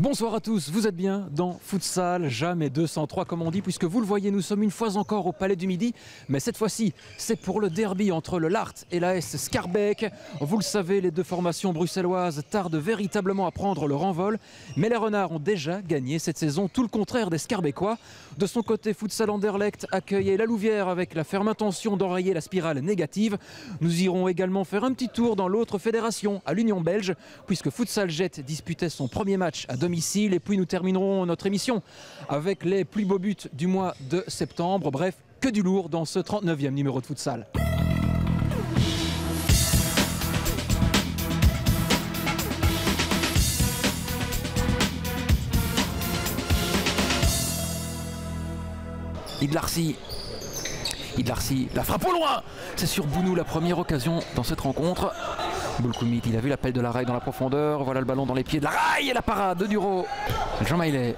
Bonsoir à tous, vous êtes bien dans Futsal, jamais 203 comme on dit, puisque vous le voyez, nous sommes une fois encore au Palais du Midi, mais cette fois-ci, c'est pour le derby entre le Lart et l'AS Schaerbeek. Vous le savez, les deux formations bruxelloises tardent véritablement à prendre leur envol, mais les Renards ont déjà gagné cette saison, tout le contraire des Schaerbeekois. De son côté, Futsal Anderlecht accueillait la Louvière avec la ferme intention d'enrayer la spirale négative. Nous irons également faire un petit tour dans l'autre fédération, à l'Union belge, puisque Futsal Jet disputait son premier match à domicile, et puis nous terminerons notre émission avec les plus beaux buts du mois de septembre. Bref, que du lourd dans ce 39e numéro de Futsal. Idlarsi, la frappe au loin. C'est sur Bounou la première occasion dans cette rencontre. Boulkoumit, il a vu l'appel de Laraille dans la profondeur. Voilà le ballon dans les pieds de Laraille et la parade de Duro. Jean Maillet.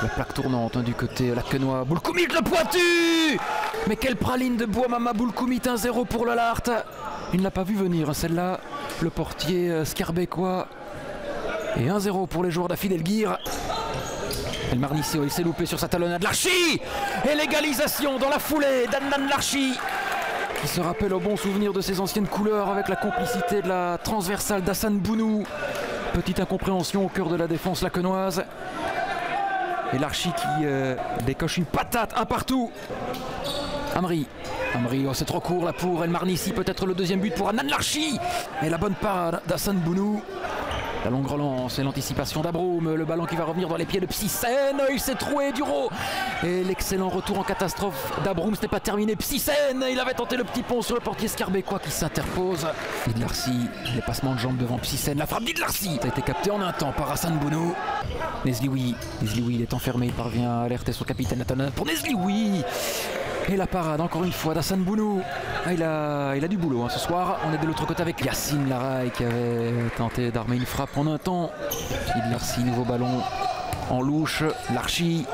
La plaque tournante du côté Laquenois. Boulkoumit le pointu. Mais quelle praline de Boamama. Boulkoumit 1-0 pour le Lart. Il ne l'a pas vu venir celle-là. Le portier Schaerbeekois. Et 1-0 pour les joueurs d'Afid Elgir. El Marnicio, il s'est loupé sur sa talonnade. Larchi. Et l'égalisation dans la foulée d'Adnan Larchi, qui se rappelle au bon souvenir de ses anciennes couleurs avec la complicité de la transversale d'Hassan Bounou. Petite incompréhension au cœur de la défense laquenoise. Et Larchi qui décoche une patate, un partout. Amri, oh, c'est trop court là pour El Marnissi, peut-être le deuxième but pour Adnan Larchi. Et la bonne parade d'Hassan Bounou. La longue relance et l'anticipation d'Abroum, le ballon qui va revenir dans les pieds de Psyssen, il s'est troué Duro. Et l'excellent retour en catastrophe d'Abroum, ce n'est pas terminé. Psyssen, il avait tenté le petit pont sur le portier Schaerbeekois qui s'interpose. Idlarsi, les passements de jambes devant Psyssen, la frappe d'Idlarsi, ça a été capté en un temps par Hassan Bounou. Nezlioui, il est enfermé, il parvient à alerter son capitaine Nathan pour Nezlioui. Et la parade encore une fois d'Hassan Bounou. Ah, il a du boulot ce soir. On est de l'autre côté avec Yacine Laraille qui avait tenté d'armer une frappe en un temps. Idlarsi, nouveau ballon en louche. Larchi,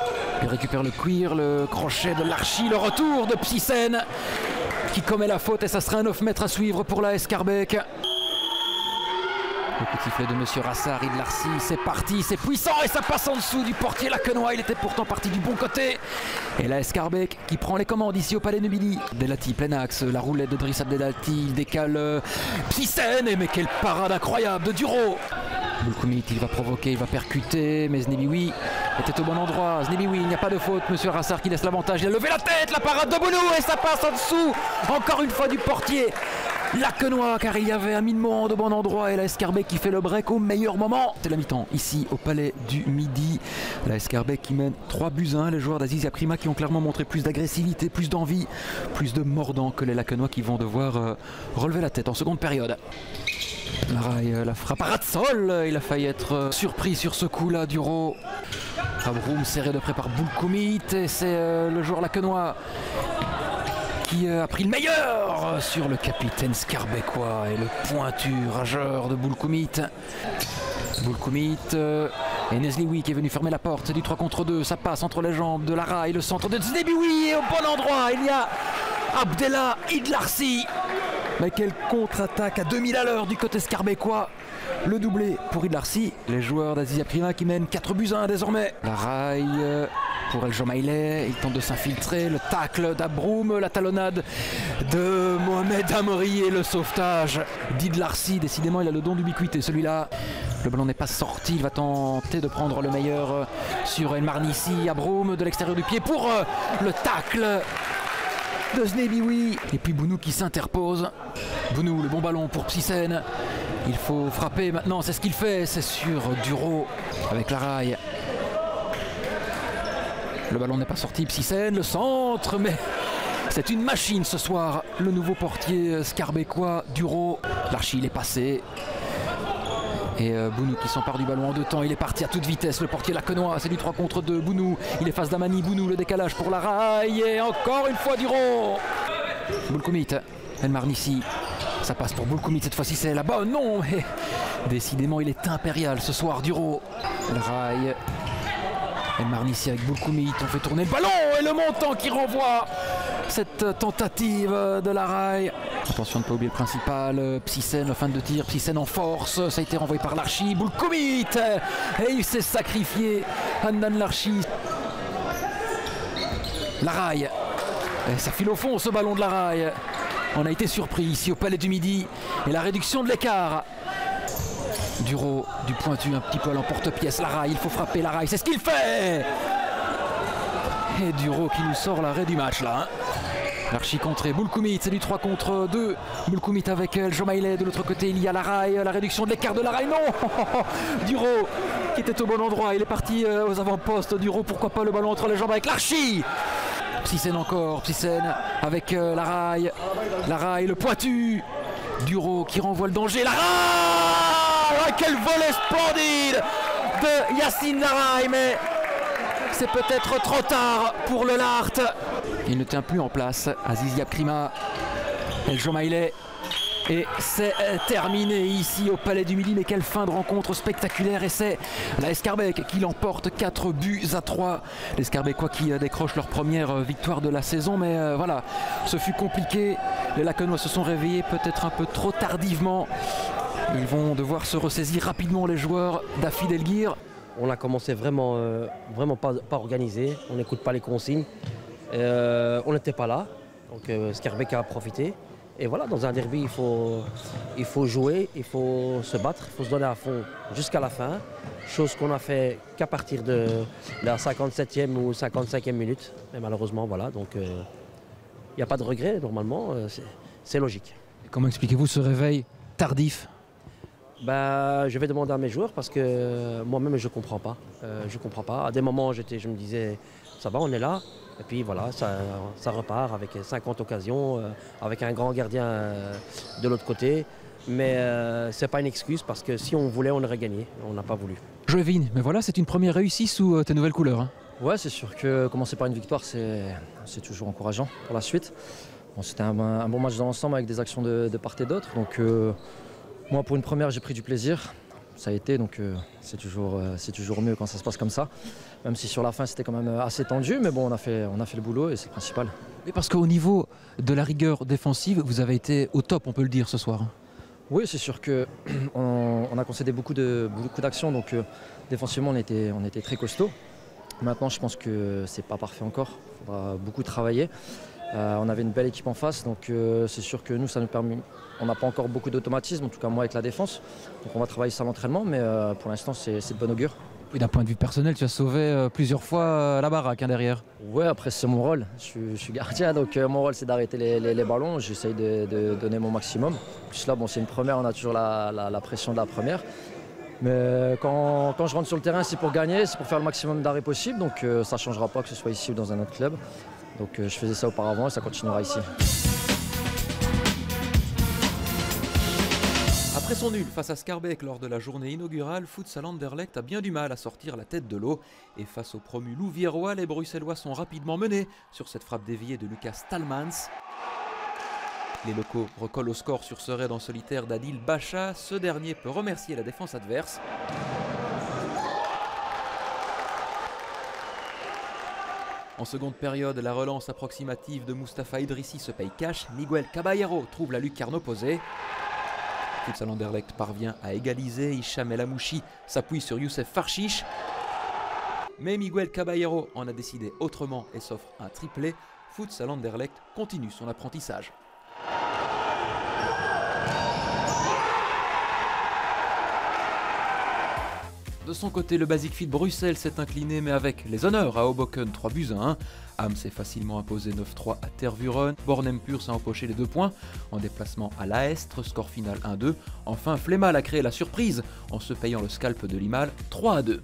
il récupère le cuir, le crochet de Larchi, le retour de Psyssen qui commet la faute, et ça sera un 9 mètres à suivre pour l'AS Schaerbeek. Le coup de sifflet de Monsieur Rassar, Idlarsi, c'est parti, c'est puissant et ça passe en dessous du portier laquenois. Il était pourtant parti du bon côté. Et la Schaerbeek qui prend les commandes ici au Palais du Midi. Delati, plein axe, la roulette de Driss Abdelati, il décale Psyssen, mais quelle parade incroyable de Duro. Boulkoumit, il va provoquer, il va percuter, mais Znebioui était au bon endroit. Znebioui, il n'y a pas de faute, Monsieur Rassar qui laisse l'avantage. Il a levé la tête, la parade de Bounou et ça passe en dessous. Encore une fois du portier laquenois, car il y avait un monde au bon endroit, et la Schaerbeek qui fait le break au meilleur moment. C'est la mi-temps ici au Palais du Midi. La Schaerbeek qui mène 3-1. Les joueurs d'Aziz Yaprima qui ont clairement montré plus d'agressivité, plus d'envie, plus de mordant que les laquenois qui vont devoir relever la tête en seconde période. Laraille, la frappe à ras de sol. Il a failli être surpris sur ce coup-là, Duro. Abroum serré de près par Boulkoumit, et c'est le joueur laquenois qui a pris le meilleur sur le capitaine Schaerbeekois, et le pointu rageur de Boulkoumit. Et Nezlioui qui est venu fermer la porte du 3 contre 2. Ça passe entre les jambes de Laraille, le centre de Znebioui, et au bon endroit il y a Abdellah Idlarsi. Mais quelle contre-attaque à 2000 à l'heure du côté Schaerbeekois. Le doublé pour Idlarsi. Les joueurs d'Aziz Yaprima qui mènent 4-1 désormais. Laraille pour El Jomaileh, il tente de s'infiltrer, le tacle d'Abroum, la talonnade de Mohamed Amri et le sauvetage d'Idlarsi. Décidément, il a le don d'ubiquité celui-là. Le ballon n'est pas sorti, il va tenter de prendre le meilleur sur El Marnissi. Abroum de l'extérieur du pied pour le tacle de Znebioui. Et puis Bounou qui s'interpose. Bounou, le bon ballon pour Psyssen. Il faut frapper maintenant, c'est ce qu'il fait, c'est sur Duro avec Laraille. Le ballon n'est pas sorti, Psyssen, le centre, mais c'est une machine ce soir. Le nouveau portier Schaerbeekois, Duro. Larchi, il est passé. Et Bounou qui s'empare du ballon en deux temps, il est parti à toute vitesse, le portier laquenois, c'est du 3 contre 2, Bounou, il est face d'Amani, Bounou, le décalage pour Laraille, et encore une fois Duro. Boulkoumit, El Marnissi, ça passe pour Boulkoumit, cette fois-ci c'est la bonne, non, mais décidément il est impérial ce soir, Duro. Laraille, El Marnissi avec Boulkoumit, on fait tourner le ballon, et le montant qui renvoie cette tentative de Laraille. Attention de ne pas oublier le principal, Psyssen, la fin de tir, Psyssen en force, ça a été renvoyé par Larchi, Boulkoumit, et il s'est sacrifié, Handan Larchi. Laraille, et ça file au fond ce ballon de Laraille. On a été surpris ici au Palais du Midi, et la réduction de l'écart. Duro, du pointu, un petit peu à l'emporte-pièce, Laraille, il faut frapper Laraille, c'est ce qu'il fait. Et Duro qui nous sort l'arrêt du match là. Larchi contré, Boulkoumit, c'est du 3 contre 2. Boulkoumit avec El Jomaileh, de l'autre côté il y a Laraille, la réduction de l'écart de Laraille, non. Duro qui était au bon endroit, il est parti aux avant-postes. Duro, pourquoi pas le ballon entre les jambes avec Larchi. Psyssen encore, Psyssen avec Laraille, Laraille le pointu. Duro qui renvoie le danger, Laraille. Quel volet splendide de Yacine Laraille, mais c'est peut-être trop tard pour le Lart. Il ne tient plus en place, Aziz Yapkrima, El Jomaileh. Et c'est terminé ici au Palais du Midi, mais quelle fin de rencontre spectaculaire. Et c'est la Schaerbeek qui l'emporte 4-3. Les Schaerbeckois qui décrochent leur première victoire de la saison, mais voilà, ce fut compliqué. Les Laquenois se sont réveillés peut-être un peu trop tardivement. Ils vont devoir se ressaisir rapidement, les joueurs d'Afid Elgir. On a commencé vraiment pas organisé, on n'écoute pas les consignes. On n'était pas là, donc Schaerbeek a profité. Et voilà, dans un derby, il faut jouer, il faut se battre, il faut se donner à fond jusqu'à la fin. Chose qu'on a fait qu'à partir de la 57e ou 55e minute. Mais malheureusement, voilà, donc il n'y a pas de regret normalement, c'est logique. Et comment expliquez-vous ce réveil tardif? Je vais demander à mes joueurs parce que moi-même je ne comprends pas. À des moments, je me disais, ça va, on est là. Et puis voilà, ça repart avec 50 occasions, avec un grand gardien de l'autre côté. Mais ce n'est pas une excuse parce que si on voulait, on aurait gagné. On n'a pas voulu. Je devine, mais voilà, c'est une première réussite sous tes nouvelles couleurs. Hein. Ouais, c'est sûr que commencer par une victoire, c'est toujours encourageant pour la suite. Bon, c'était un bon match dans l'ensemble avec des actions de part et d'autre. Donc moi, pour une première, j'ai pris du plaisir. Ça a été, donc c'est toujours mieux quand ça se passe comme ça. Même si sur la fin, c'était quand même assez tendu. Mais bon, on a fait le boulot et c'est le principal. Et parce qu'au niveau de la rigueur défensive, vous avez été au top, on peut le dire, ce soir. Oui, c'est sûr qu'on a concédé beaucoup d'actions. Donc défensivement, on était très costaud. Maintenant, je pense que c'est pas parfait encore. Il faudra beaucoup travailler. On avait une belle équipe en face, donc c'est sûr que nous, ça nous permet. On n'a pas encore beaucoup d'automatisme, en tout cas moi avec la défense. Donc on va travailler ça à l'entraînement, mais pour l'instant, c'est de bon augure. Oui, d'un point de vue personnel, tu as sauvé plusieurs fois la baraque derrière. Ouais, après c'est mon rôle. Je suis gardien, donc mon rôle c'est d'arrêter les ballons. J'essaye de donner mon maximum. En plus là, bon, c'est une première, on a toujours la pression de la première. Mais quand je rentre sur le terrain, c'est pour gagner, c'est pour faire le maximum d'arrêts possible. Donc ça ne changera pas que ce soit ici ou dans un autre club. Donc je faisais ça auparavant et ça continuera ici. Après son nul face à Schaerbeek lors de la journée inaugurale, Futsal Anderlecht a bien du mal à sortir la tête de l'eau. Et face au promu Louviérois, les Bruxellois sont rapidement menés sur cette frappe déviée de Lucas Stalmans. Les locaux recollent au score sur ce raid en solitaire d'Adil Bacha. Ce dernier peut remercier la défense adverse. En seconde période, la relance approximative de Mustapha Idrissi se paye cash. Miguel Caballero trouve la lucarne opposée. Futsal Anderlecht parvient à égaliser. Hicham El Amouchi s'appuie sur Youssef Farchiche. Mais Miguel Caballero en a décidé autrement et s'offre un triplé. Futsal Anderlecht continue son apprentissage. De son côté, le Basic Fit Bruxelles s'est incliné, mais avec les honneurs à Hoboken 3-1. Ham s'est facilement imposé 9-3 à Tervuren. Bornem-Pur s'est empoché les 2 points en déplacement à l'Aestre, score final 1-2. Enfin, Flémal a créé la surprise en se payant le scalp de Limal 3-2.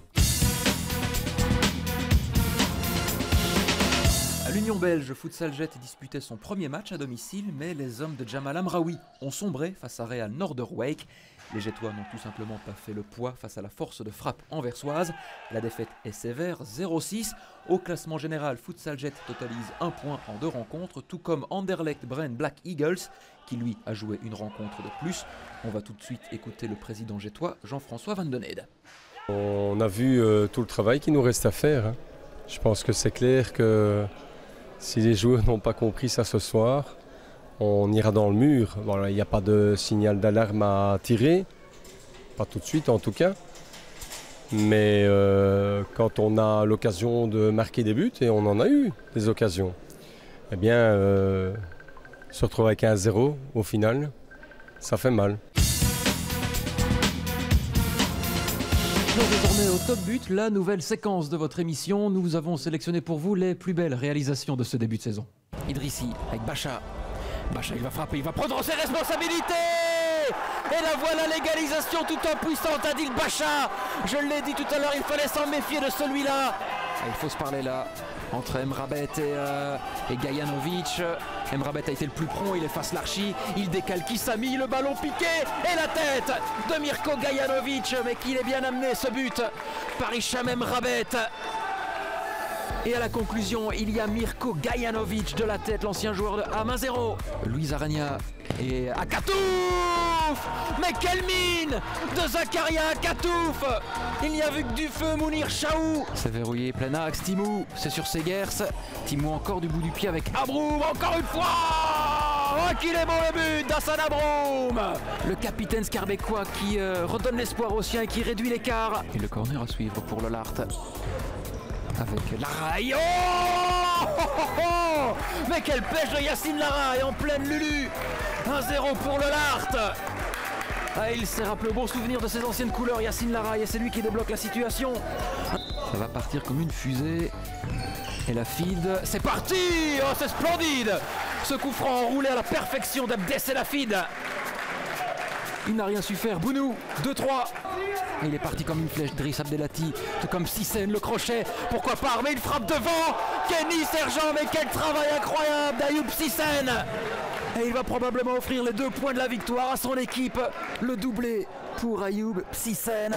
À l'Union belge, Futsaljet disputait son premier match à domicile, mais les hommes de Jamal Amraoui ont sombré face à Real Noorderwijk. Les Jettois n'ont tout simplement pas fait le poids face à la force de frappe anversoise. La défaite est sévère, 0-6. Au classement général, Futsaljet totalise 1 point en 2 rencontres, tout comme Anderlecht Brenne Black Eagles, qui lui a joué une rencontre de plus. On va tout de suite écouter le président jettois, Jean-François Van Den Hede. On a vu tout le travail qu'il nous reste à faire. Je pense que c'est clair que si les joueurs n'ont pas compris ça ce soir, on ira dans le mur. Voilà, il n'y a pas de signal d'alarme à tirer, pas tout de suite en tout cas. Mais quand on a l'occasion de marquer des buts, et on en a eu des occasions, eh bien, se retrouver avec 1-0 au final, ça fait mal. Désormais au top but, la nouvelle séquence de votre émission. Nous avons sélectionné pour vous les plus belles réalisations de ce début de saison. Idrissi avec Bacha. Bacha, il va frapper, il va prendre ses responsabilités. Et la voilà, l'égalisation tout en puissante, Adil Bacha. Je l'ai dit tout à l'heure, il fallait s'en méfier de celui-là. Il faut se parler là, entre Emrabet et Gajanovic. Emrabet a été le plus prompt, il efface l'Archi, il décale Kisami, le ballon piqué et la tête de Mirko Gajanovic. Mais qu'il est bien amené ce but par Hicham Emrabet. Et à la conclusion, il y a Mirko Gajanovic de la tête, l'ancien joueur de Ham. 1-0. Luis Arania et Akatouf. Mais quelle mine de Zakaria Akatouf. Il n'y a vu que du feu, Mounir Chaou. C'est verrouillé, plein axe, Timou, c'est sur Segers. Timou encore du bout du pied avec Abroum, encore une fois. Oh, qu'il est beau le but d'Hassan Abroum. Le capitaine scarbécois qui redonne l'espoir aux siens et qui réduit l'écart. Et le corner à suivre pour le Lart. Avec Laraï. Oh, mais quelle pêche de Yacine Laraï en pleine Lulu. 1-0 pour le Lart. Ah, il s'est rappelé au bon souvenir de ses anciennes couleurs, Yacine Laraï, et c'est lui qui débloque la situation. Ça va partir comme une fusée. Et la feed, c'est parti. Oh, c'est splendide. Ce coup franc enroulé à la perfection d'Abdes et la feed. Il n'a rien su faire. Bounou, 2-3. Et il est parti comme une flèche. Driss Abdelati, comme Sissène, le crochet. Pourquoi pas, mais il frappe devant. Kenny Sergent, mais quel travail incroyable d'Ayoub Sissène. Et il va probablement offrir les 2 points de la victoire à son équipe. Le doublé pour Ayoub Sissène.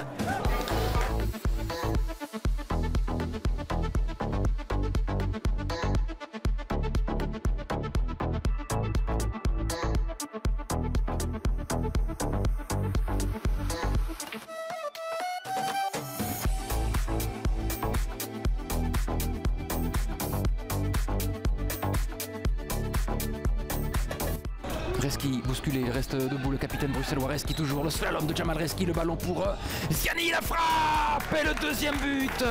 Reski bousculé, il reste debout le capitaine bruxellois. Reski toujours, le slalom de Jamal Reski, le ballon pour Ziani, la frappe et le deuxième but.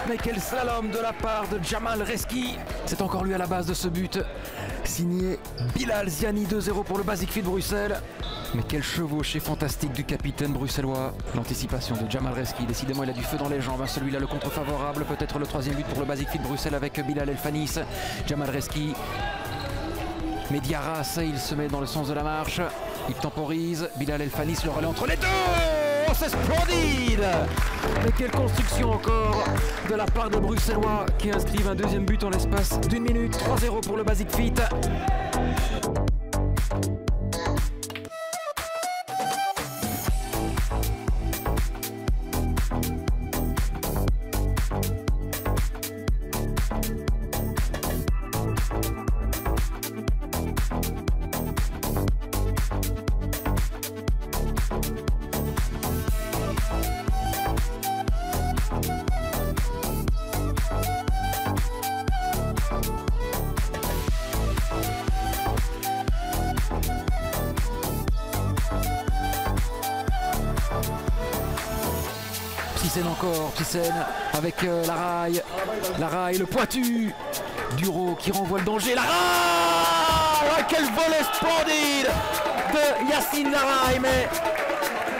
Mais quel slalom de la part de Jamal Reski. C'est encore lui à la base de ce but. Signé Bilal Ziani, 2-0 pour le Basic Fit Bruxelles. Mais quel chevauché fantastique du capitaine bruxellois. L'anticipation de Jamal Reski, décidément il a du feu dans les jambes. Celui-là le contre favorable, peut-être le 3e but pour le Basic Fit Bruxelles avec Bilal El Fanis. Jamal Reski. Mediaras, il se met dans le sens de la marche, il temporise, Bilal El Fanis, le relais entre les deux. Oh, c'est splendide. Mais quelle construction encore de la part des Bruxellois qui inscrivent un 2e but en l'espace d'1 minute. 3-0 pour le Basic Fit. Pissène encore, Pissène avec Laraï, le pointu, Duro qui renvoie le danger, Laraï. Oh, quel volet splendide de Yacine Laraï, mais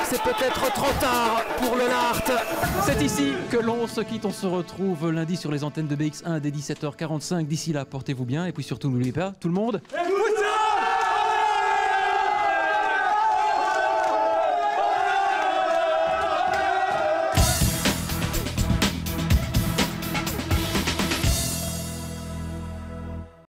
c'est peut-être trop tard pour le Lart. C'est ici que l'on se quitte, on se retrouve lundi sur les antennes de BX1 dès 17h45. D'ici là, portez-vous bien et puis surtout n'oubliez pas, tout le monde...